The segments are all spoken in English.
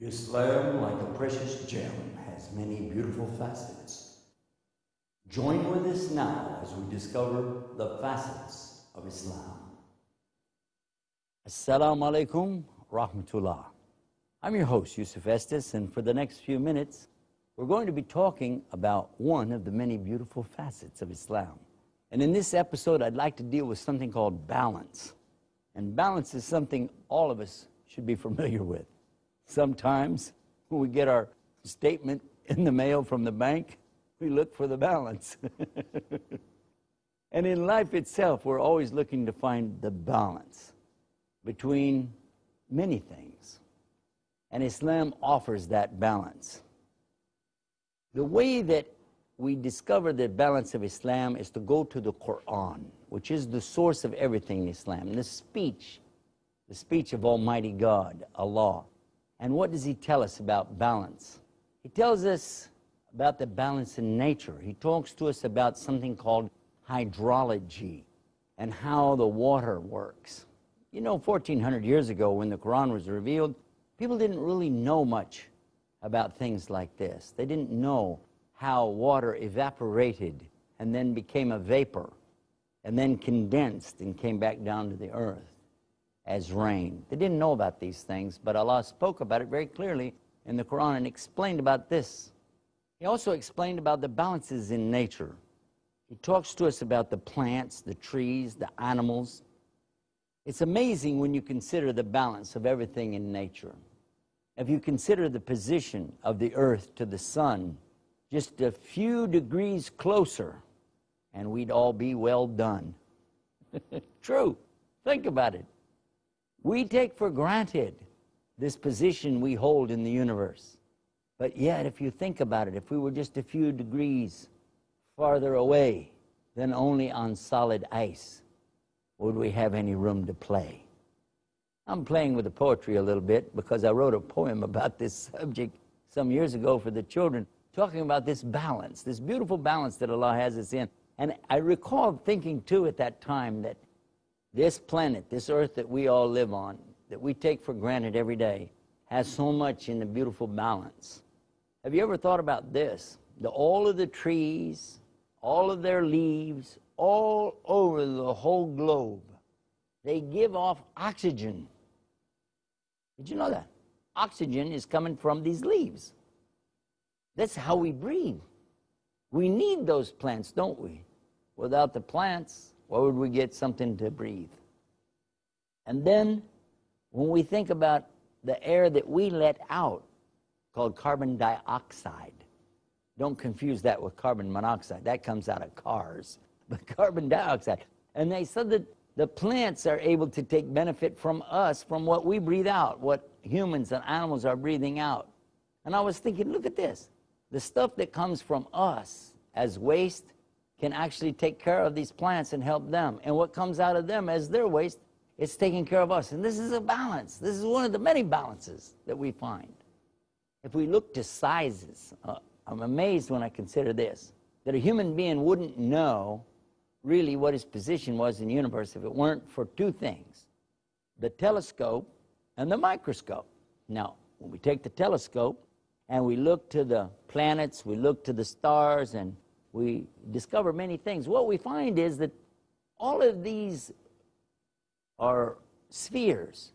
Islam, like a precious gem, has many beautiful facets. Join with us now as we discover the facets of Islam. Assalamu alaikum rahmatullah. I'm your host, Yusuf Estes, and for the next few minutes, we're going to be talking about one of the many beautiful facets of Islam. And in this episode, I'd like to deal with something called balance. And balance is something all of us should be familiar with. Sometimes when we get our statement in the mail from the bank, we look for the balance. And in life itself, we're always looking to find the balance between many things. And Islam offers that balance. The way that we discover the balance of Islam is to go to the Quran, which is the source of everything in Islam, the speech of Almighty God, Allah. And what does He tell us about balance? He tells us about the balance in nature. He talks to us about something called hydrology and how the water works. You know, 1400 years ago when the Quran was revealed, people didn't really know much about things like this. They didn't know how water evaporated and then became a vapor and then condensed and came back down to the earth as rain. They didn't know about these things, but Allah spoke about it very clearly in the Quran and explained about this. He also explained about the balances in nature. He talks to us about the plants, the trees, the animals. It's amazing when you consider the balance of everything in nature. If you consider the position of the earth to the sun, just a few degrees closer, and we'd all be well done. True. Think about it. We take for granted this position we hold in the universe. But yet, if you think about it, if we were just a few degrees farther away than only on solid ice, would we have any room to play? I'm playing with the poetry a little bit because I wrote a poem about this subject some years ago for the children, talking about this balance, this beautiful balance that Allah has us in. And I recall thinking, too, at that time that this planet, this earth that we all live on, that we take for granted every day, has so much in the beautiful balance. Have you ever thought about this? All of the trees, all of their leaves, all over the whole globe, they give off oxygen. Did you know that? Oxygen is coming from these leaves. That's how we breathe. We need those plants, don't we? Without the plants, where would we get something to breathe? And then, when we think about the air that we let out, called carbon dioxide, don't confuse that with carbon monoxide. That comes out of cars. But carbon dioxide. And they said that the plants are able to take benefit from us, from what we breathe out, what humans and animals are breathing out. And I was thinking, look at this. The stuff that comes from us as waste can actually take care of these plants and help them. And what comes out of them as their waste, it's taking care of us. And this is a balance. This is one of the many balances that we find. If we look to sizes, I'm amazed when I consider this, that a human being wouldn't know really what his position was in the universe if it weren't for two things, the telescope and the microscope. Now, when we take the telescope and we look to the planets, we look to the stars, and we discover many things, what we find is that all of these are spheres,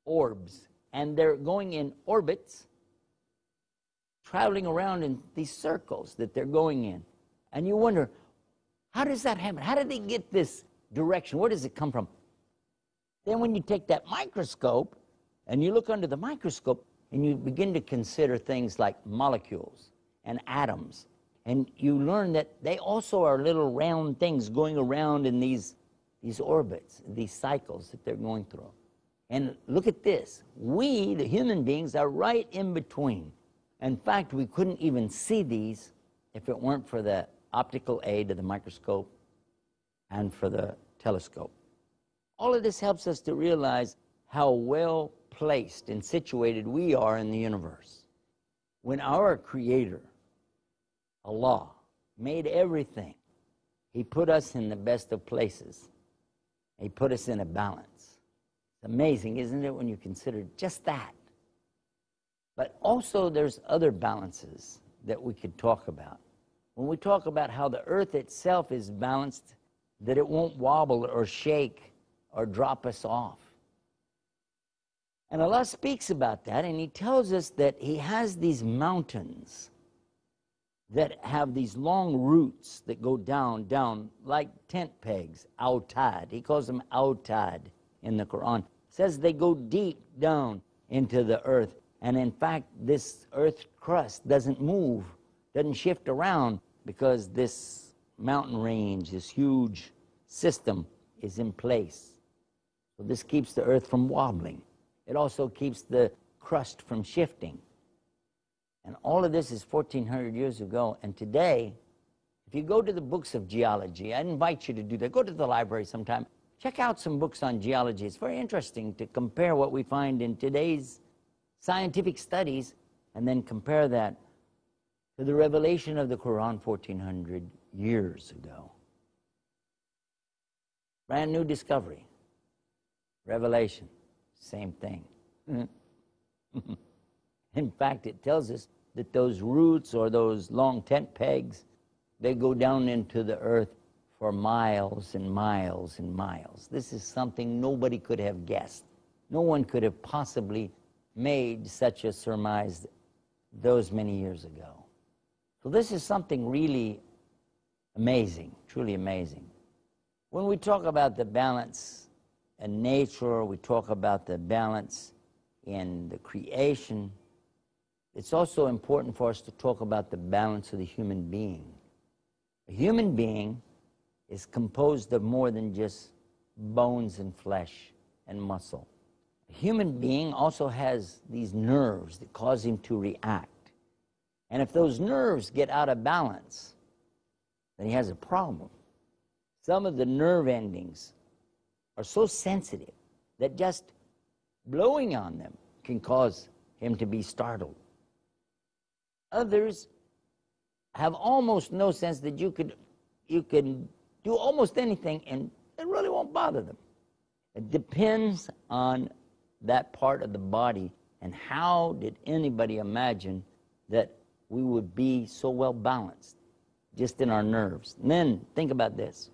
orbs, and they're going in orbits, traveling around in these circles that they're going in. And you wonder, how does that happen? How did they get this direction? Where does it come from? Then when you take that microscope and you look under the microscope and you begin to consider things like molecules and atoms, and you learn that they also are little round things going around in these orbits, these cycles that they're going through. And look at this. We, the human beings, are right in between. In fact, we couldn't even see these if it weren't for the optical aid of the microscope and for the telescope. All of this helps us to realize how well placed and situated we are in the universe. When our Creator, Allah, made everything, He put us in the best of places. He put us in a balance. It's amazing, isn't it, when you consider just that? But also there's other balances that we could talk about. When we talk about how the earth itself is balanced, that it won't wobble or shake or drop us off. And Allah speaks about that, and He tells us that He has these mountains that have these long roots that go down, like tent pegs, autad. He calls them autad in the Quran. It says they go deep down into the earth. And in fact, this earth crust doesn't move, doesn't shift around, because this mountain range, this huge system is in place. So this keeps the earth from wobbling. It also keeps the crust from shifting. And all of this is 1,400 years ago. And today, if you go to the books of geology, I invite you to do that. Go to the library sometime. Check out some books on geology. It's very interesting to compare what we find in today's scientific studies and then compare that to the revelation of the Quran 1,400 years ago. Brand new discovery. Revelation, same thing. In fact, it tells us that those roots or those long tent pegs, they go down into the earth for miles and miles and miles. This is something nobody could have guessed. No one could have possibly made such a surmise those many years ago. So this is something really amazing, truly amazing. When we talk about the balance in nature, we talk about the balance in the creation, it's also important for us to talk about the balance of the human being. A human being is composed of more than just bones and flesh and muscle. A human being also has these nerves that cause him to react. And if those nerves get out of balance, then he has a problem. Some of the nerve endings are so sensitive that just blowing on them can cause him to be startled. Others have almost no sense that you can do almost anything and it really won't bother them. It depends on that part of the body, and how did anybody imagine that we would be so well balanced just in our nerves? And then think about this,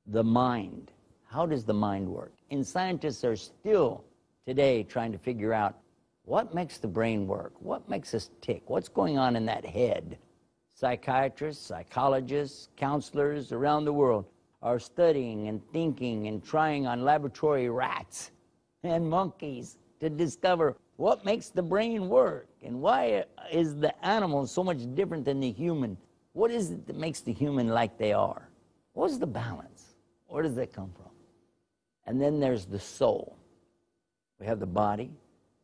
the mind. How does the mind work? And scientists are still today trying to figure out what makes the brain work, what makes us tick, what's going on in that head. Psychiatrists, psychologists, counselors around the world are studying and thinking and trying on laboratory rats and monkeys to discover what makes the brain work and why is the animal so much different than the human. What is it that makes the human like they are? What is the balance? Where does that come from? And then there's the soul. We have the body,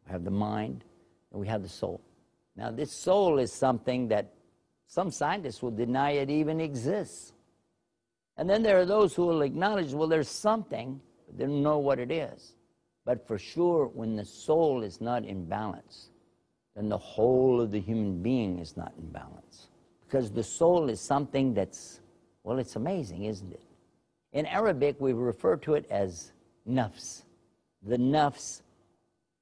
we have the mind, and we have the soul. Now this soul is something that some scientists will deny it even exists. And then there are those who will acknowledge, well, there's something, but they don't know what it is. But for sure, when the soul is not in balance, then the whole of the human being is not in balance. Because the soul is something that's, well, it's amazing, isn't it? In Arabic, we refer to it as nafs. The nafs,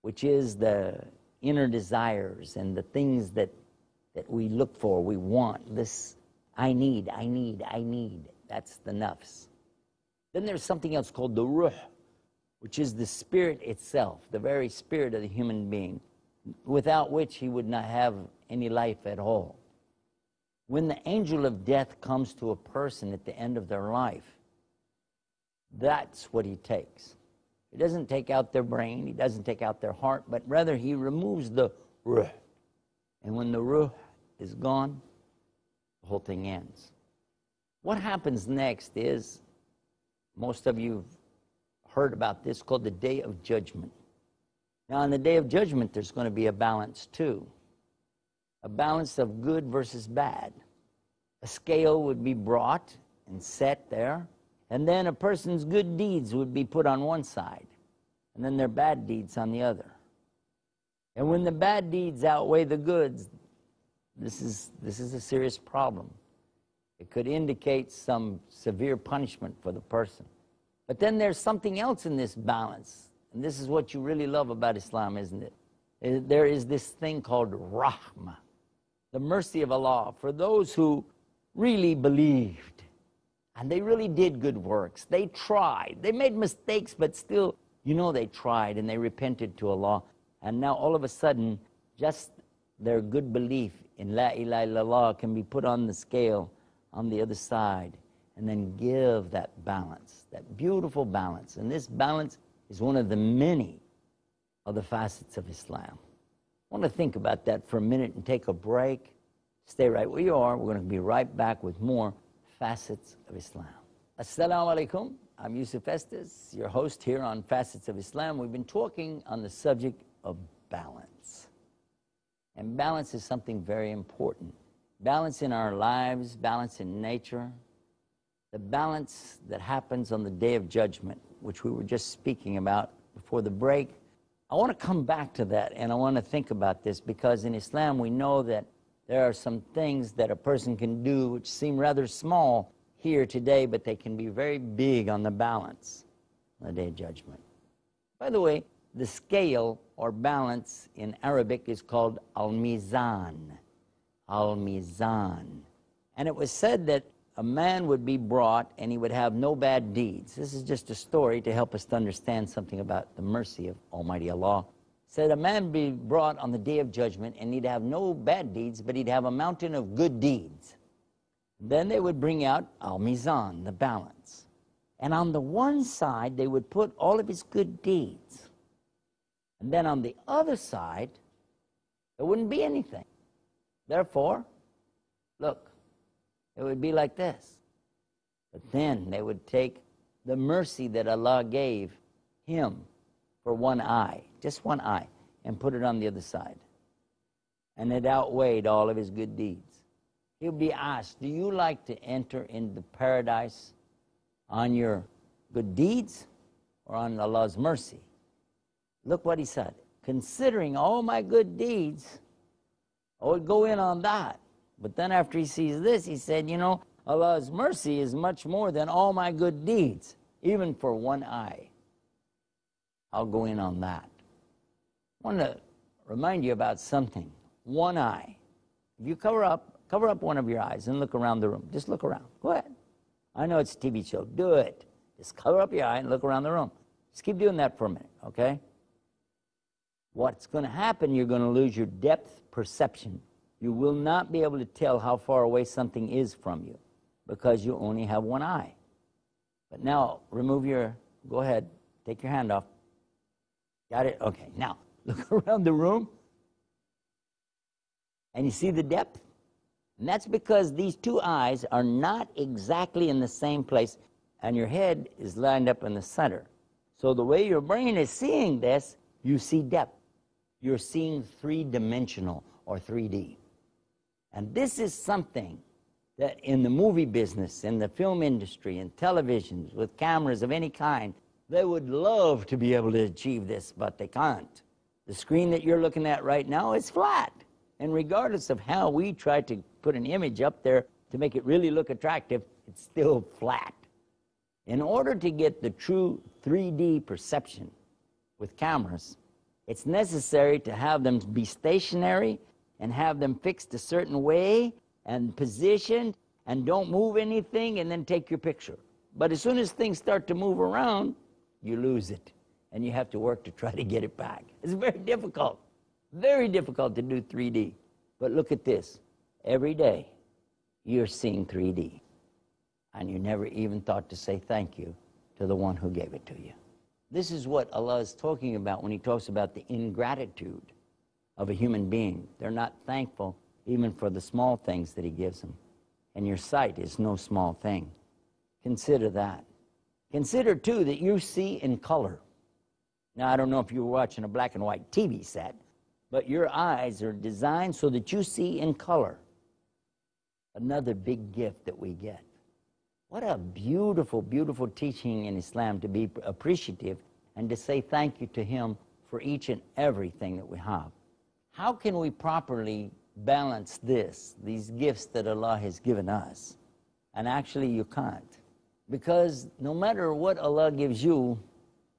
which is the inner desires and the things that we look for, we want. This, I need. That's the nafs. Then there's something else called the ruh, which is the spirit itself, the very spirit of the human being, without which he would not have any life at all. When the angel of death comes to a person at the end of their life, that's what he takes. He doesn't take out their brain, he doesn't take out their heart, but rather he removes the ruh. And when the ruh is gone, the whole thing ends. What happens next is, most of you have heard about this, called the Day of Judgment. Now on the Day of Judgment, there's going to be a balance too. A balance of good versus bad. A scale would be brought and set there, and then a person's good deeds would be put on one side, and then their bad deeds on the other. And when the bad deeds outweigh the goods, this is a serious problem. It could indicate some severe punishment for the person. But then there's something else in this balance, and this is what you really love about Islam, isn't it? there is this thing called rahmah, the mercy of Allah, for those who really believed and they really did good works. They tried. They made mistakes, but still, they tried and they repented to Allah. And now all of a sudden, just their good belief in La ilaha illallah can be put on the scale on the other side and then give that balance, that beautiful balance. And this balance is one of the many of the facets of Islam. I want to think about that for a minute and take a break. Stay right where you are. We're going to be right back with more facets of Islam. Assalamu alaikum. I'm Yusuf Estes, your host here on Facets of Islam. We've been talking on the subject of balance. And balance is something very important. Balance in our lives, balance in nature, the balance that happens on the Day of Judgment, which we were just speaking about before the break. I want to come back to that, and I want to think about this, because in Islam we know that there are some things that a person can do which seem rather small here today, but they can be very big on the balance on the Day of Judgment. By the way, the scale or balance in Arabic is called al-mizan. Al-mizan. And it was said that a man would be brought and he would have no bad deeds. This is just a story to help us to understand something about the mercy of Almighty Allah. It said a man would be brought on the Day of Judgment and he'd have no bad deeds, but he'd have a mountain of good deeds. Then they would bring out al-mizan, the balance. And on the one side, they would put all of his good deeds. And then on the other side, there wouldn't be anything. Therefore, look, it would be like this. But then they would take the mercy that Allah gave him for one eye, just one eye, and put it on the other side. And it outweighed all of his good deeds. He'll be asked, do you like to enter into paradise on your good deeds or on Allah's mercy? Look what he said. Considering all my good deeds, I would go in on that. But then after he sees this, he said, Allah's mercy is much more than all my good deeds, even for one eye. I'll go in on that. I want to remind you about something. One eye. If you cover up one of your eyes and look around the room. Just look around. Go ahead. I know it's a TV show. Do it. Just cover up your eye and look around the room. Just keep doing that for a minute, okay? What's going to happen, you're going to lose your depth perception. You will not be able to tell how far away something is from you because you only have one eye. But now, go ahead, take your hand off. Got it? Okay, now, look around the room and you see the depth? And that's because these two eyes are not exactly in the same place and your head is lined up in the center. So the way your brain is seeing this, you see depth. You're seeing three-dimensional or 3D. And this is something that in the movie business, in the film industry, in televisions, with cameras of any kind, they would love to be able to achieve this, but they can't. The screen that you're looking at right now is flat. And regardless of how we try to put an image up there to make it really look attractive, it's still flat. In order to get the true 3D perception with cameras, it's necessary to have them be stationary and have them fixed a certain way and positioned and don't move anything and then take your picture. But as soon as things start to move around, you lose it and you have to work to try to get it back. It's very difficult to do 3D. But look at this. Every day you're seeing 3D and you never even thought to say thank you to the one who gave it to you. This is what Allah is talking about when he talks about the ingratitude of a human being. They're not thankful even for the small things that he gives them. And your sight is no small thing. Consider that. Consider, too, that you see in color. Now, I don't know if you were watching a black and white TV set, but your eyes are designed so that you see in color. Another big gift that we get. What a beautiful, beautiful teaching in Islam to be appreciative and to say thank you to him for each and everything that we have. How can we properly balance these gifts that Allah has given us? And actually you can't. Because no matter what Allah gives you,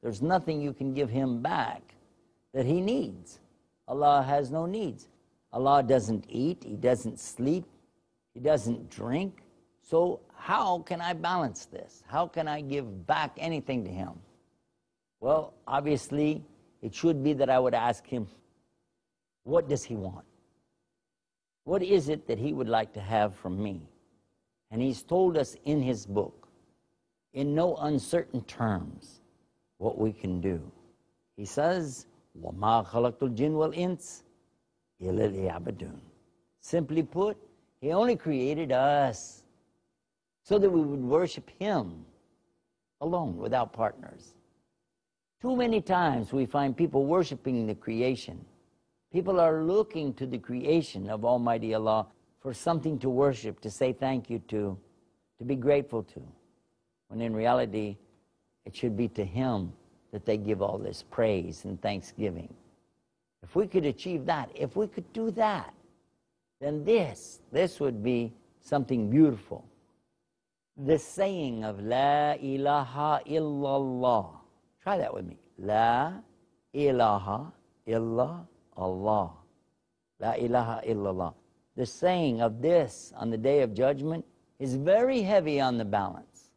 there's nothing you can give him back that he needs. Allah has no needs. Allah doesn't eat, He doesn't sleep, He doesn't drink. So how can I balance this? How can I give back anything to Him? Well, obviously, it should be that I would ask Him, what does He want? What is it that He would like to have from me? And He's told us in His book, in no uncertain terms, what we can do. He says, وَمَا خَلَقْتُ الْجِنَّ وَالْإِنسَ إِلَّا لِيَعْبُدُونَ. Simply put, He only created us so that we would worship Him alone, without partners. Too many times we find people worshiping the creation. People are looking to the creation of Almighty Allah for something to worship, to say thank you to be grateful to, when in reality, it should be to Him that they give all this praise and thanksgiving. If we could achieve that, if we could do that, then this would be something beautiful. The saying of La ilaha illallah. Try that with me. La ilaha illa Allah. La ilaha illallah. The saying of this on the Day of Judgment is very heavy on the balance,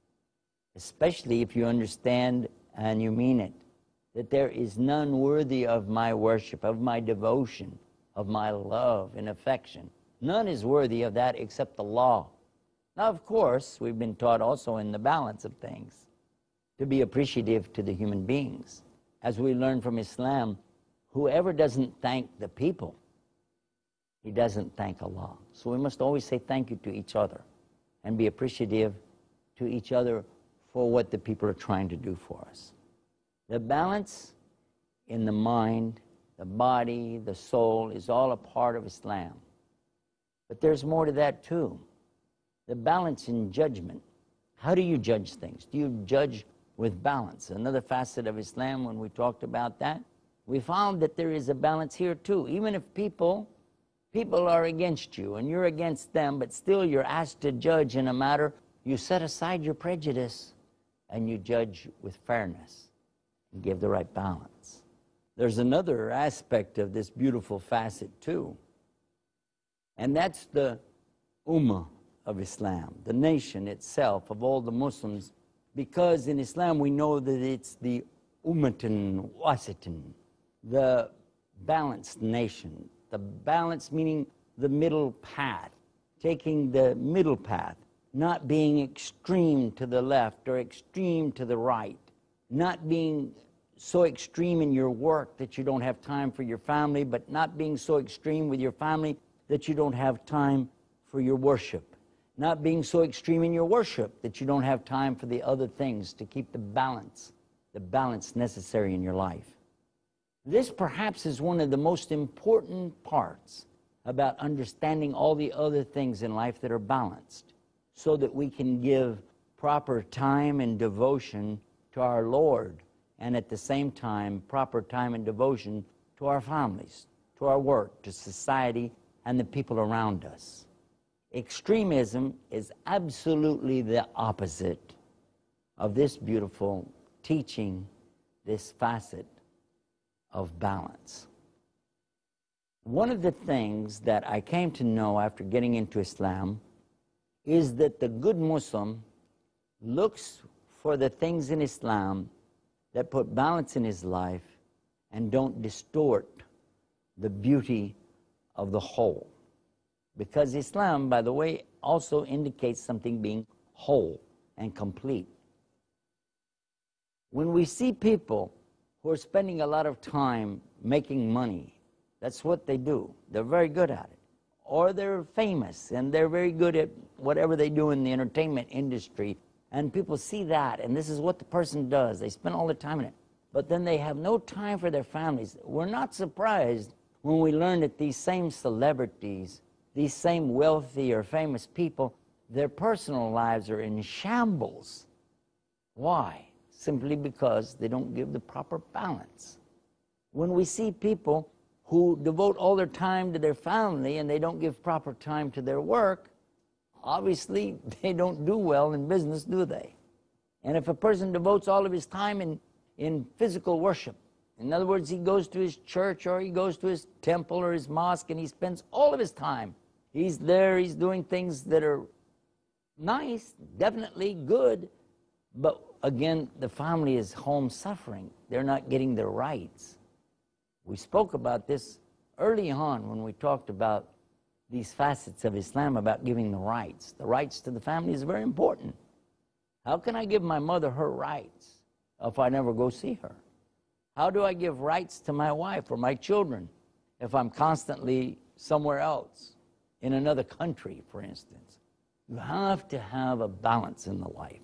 especially if you understand and you mean it, that there is none worthy of my worship, of my devotion, of my love and affection. None is worthy of that except Allah. Now, of course, we've been taught also in the balance of things to be appreciative to the human beings. As we learn from Islam, whoever doesn't thank the people, he doesn't thank Allah. So we must always say thank you to each other and be appreciative to each other for what the people are trying to do for us. The balance in the mind, the body, the soul is all a part of Islam. But there's more to that too. The balance in judgment. How do you judge things? Do you judge with balance? Another facet of Islam, when we talked about that, we found that there is a balance here too. Even if people are against you and you're against them, but still you're asked to judge in a matter, you set aside your prejudice and you judge with fairness and give the right balance. There's another aspect of this beautiful facet too, and that's the ummah of Islam, the nation itself of all the Muslims, because in Islam we know that it's the ummatan wasatan, the balanced nation. The balance meaning the middle path, taking the middle path, not being extreme to the left or extreme to the right, not being so extreme in your work that you don't have time for your family, but not being so extreme with your family that you don't have time for your worship, not being so extreme in your worship that you don't have time for the other things to keep the balance necessary in your life. This perhaps is one of the most important parts about understanding all the other things in life that are balanced, so that we can give proper time and devotion to our Lord, and at the same time, proper time and devotion to our families, to our work, to society, and the people around us. Extremism is absolutely the opposite of this beautiful teaching, this facet of balance. One of the things that I came to know after getting into Islam is that the good Muslim looks for the things in Islam that put balance in his life and don't distort the beauty of the whole. Because Islam, by the way, also indicates something being whole and complete. When we see people who are spending a lot of time making money, that's what they do. They're very good at it. Or they're famous and they're very good at whatever they do in the entertainment industry, and people see that, and this is what the person does. They spend all their time in it. But then they have no time for their families. We're not surprised when we learn that these same celebrities, these same wealthy or famous people, their personal lives are in shambles. Why? Simply because they don't give the proper balance. When we see people who devote all their time to their family and they don't give proper time to their work, obviously they don't do well in business, do they? And if a person devotes all of his time in physical worship, In other words, he goes to his church or he goes to his temple or his mosque and he spends all of his time. He's there, he's doing things that are nice, definitely good, but again, the family is home suffering. They're not getting their rights. We spoke about this early on when we talked about these facets of Islam, about giving the rights. The rights to the family is very important. How can I give my mother her rights if I never go see her? How do I give rights to my wife or my children if I'm constantly somewhere else, in another country, for instance? You have to have a balance in the life.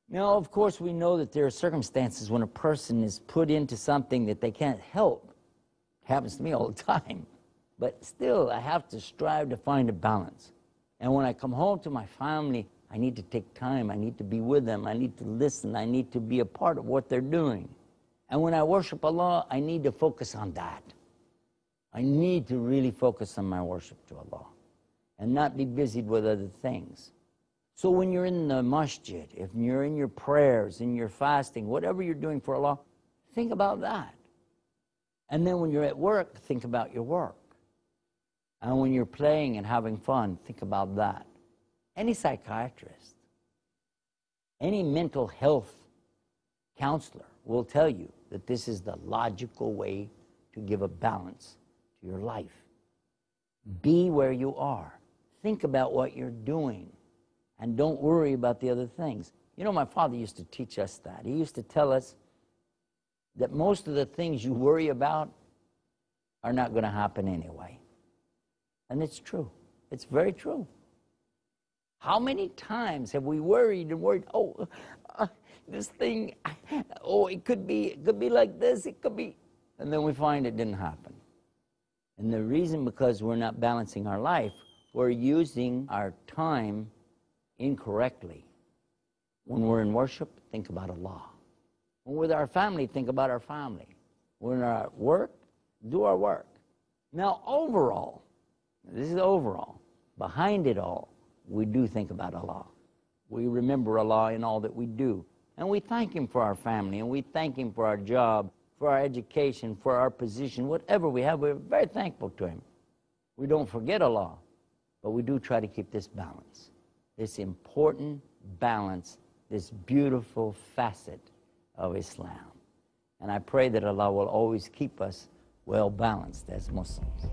Now, of course, we know that there are circumstances when a person is put into something that they can't help. It happens to me all the time. But still, I have to strive to find a balance. And when I come home to my family, I need to take time. I need to be with them. I need to listen. I need to be a part of what they're doing. And when I worship Allah, I need to focus on that. I need to really focus on my worship to Allah and not be busied with other things. So when you're in the masjid, if you're in your prayers, in your fasting, whatever you're doing for Allah, think about that. And then when you're at work, think about your work. And when you're playing and having fun, think about that. Any psychiatrist, any mental health counselor will tell you that this is the logical way to give a balance to your life. Be where you are. Think about what you're doing. And don't worry about the other things. You know, my father used to teach us that. He used to tell us that most of the things you worry about are not going to happen anyway. And it's true. It's very true. How many times have we worried and worried, this thing, it could be like this, it could be, and then we find it didn't happen. And the reason, because we're not balancing our life, we're using our time incorrectly. When we're in worship, think about Allah. When we're with our family, think about our family. When we're at work, do our work. Now, overall, this is overall, behind it all, we do think about Allah. We remember Allah in all that we do. And we thank Him for our family, and we thank Him for our job, for our education, for our position, whatever we have, we're very thankful to Him. We don't forget Allah, but we do try to keep this balance, this important balance, this beautiful facet of Islam. And I pray that Allah will always keep us well balanced as Muslims.